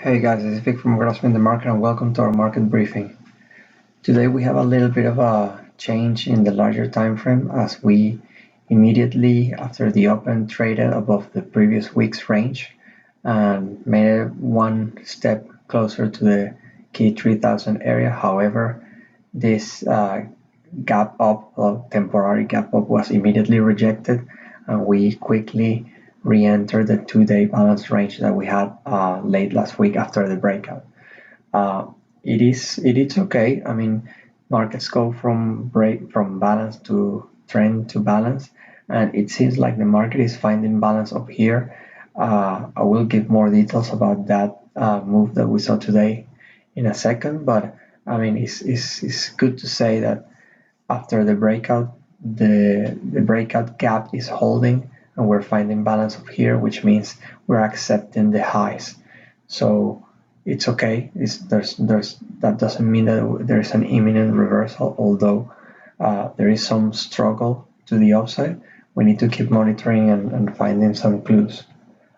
Hey guys, this is Vic from GraspingTheMarket and welcome to our market briefing. Today we have a little bit of a change in the larger time frame as we immediately after the open traded above the previous week's range and made it one step closer to the key 3000 area. However, this gap up, or temporary gap up, was immediately rejected and we quickly re-enter the 2-day balance range that we had late last week after the breakout. It is okay. I mean, markets go from balance to trend to balance, and it seems like the market is finding balance up here. I will give more details about that move that we saw today in a second, but I mean, it's good to say that after the breakout, the breakout gap is holding and we're finding balance up here, which means we're accepting the highs. So it's okay. That doesn't mean that there's an imminent reversal, although there is some struggle to the upside. We need to keep monitoring and finding some clues.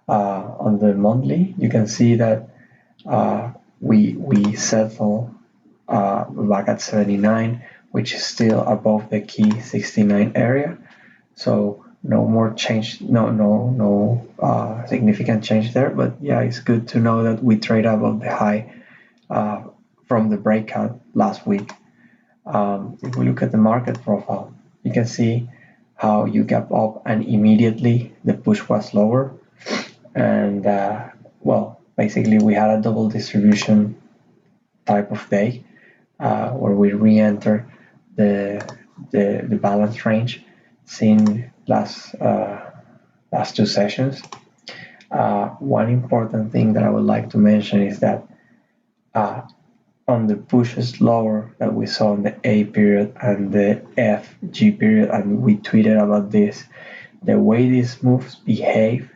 On the monthly, you can see that we settle back at 79, which is still above the key 69 area. So no more change, no significant change there. But yeah, it's good to know that we trade above the high from the breakout last week. If we look at the market profile, you can see how you gap up and immediately the push was lower. And well, basically we had a double distribution type of day where we re-enter the balance range seen last two sessions. One important thing that I would like to mention is that on the pushes lower that we saw in the A period and the FG period, and we tweeted about this, the way these moves behave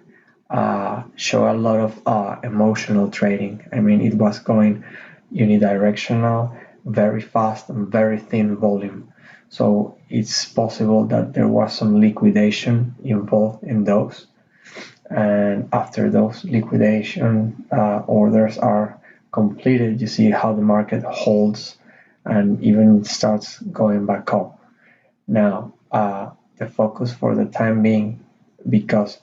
show a lot of emotional trading. I mean, it was going unidirectional, very fast and very thin volume. So it's possible that there was some liquidation involved in those. And after those liquidation orders are completed, you see how the market holds and even starts going back up. Now, the focus for the time being, because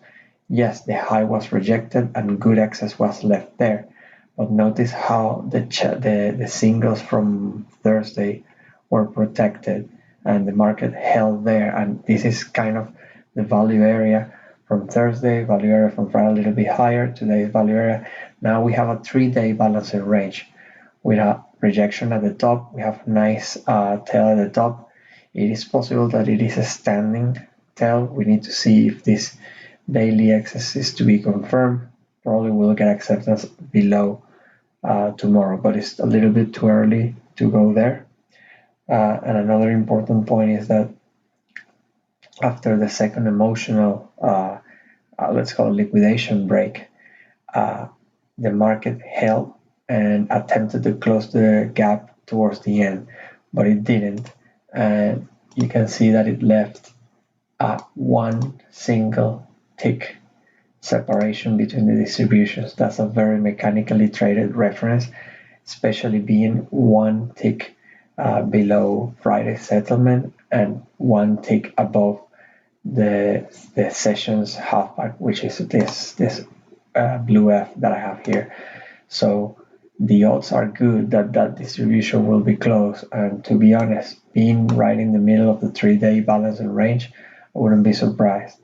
yes, the high was rejected and good excess was left there. But notice how the singles from Thursday were protected and the market held there. And this is kind of the value area from Thursday, value area from Friday a little bit higher, today's value area. Now we have a 3-day balancing range with a rejection at the top. We have nice tail at the top. It is possible that it is a standing tail. We need to see if this daily excess is to be confirmed. Probably will get acceptance below tomorrow, but it's a little bit too early to go there. And another important point is that after the second emotional, let's call it liquidation break, the market held and attempted to close the gap towards the end, but it didn't. And you can see that it left one single tick separation between the distributions. That's a very mechanically traded reference, especially being one tick below Friday's settlement and one tick above the session's halfback, which is this blue F that I have here. So the odds are good that that distribution will be close. And to be honest, being right in the middle of the 3-day balancing range, I wouldn't be surprised.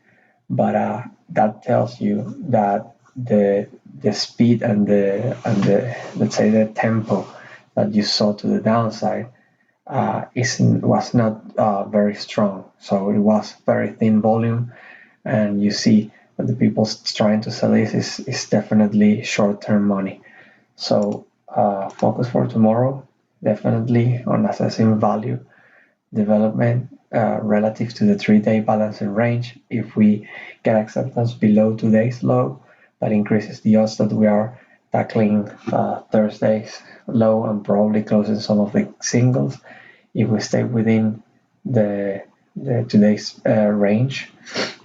But that tells you that the speed and the let's say the tempo that you saw to the downside was not very strong. So it was very thin volume, and you see that the people trying to sell this is definitely short-term money. So focus for tomorrow, definitely on assessing value development relative to the 3-day balancing range. If we get acceptance below today's low, that increases the odds that we are tackling Thursday's low and probably closing some of the singles. If we stay within the today's range,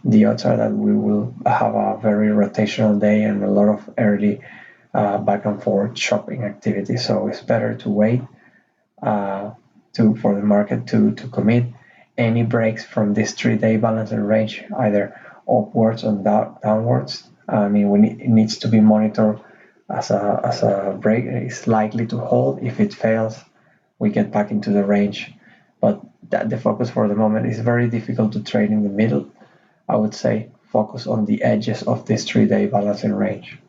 the odds are that we will have a very rotational day and a lot of early back and forth shopping activity. So it's better to wait for the market to commit. Any breaks from this 3-day balancing range, either upwards or downwards, I mean, it needs to be monitored as a break. It's likely to hold. If it fails, we get back into the range. But the focus for the moment is very difficult to trade in the middle. I would say focus on the edges of this 3-day balancing range.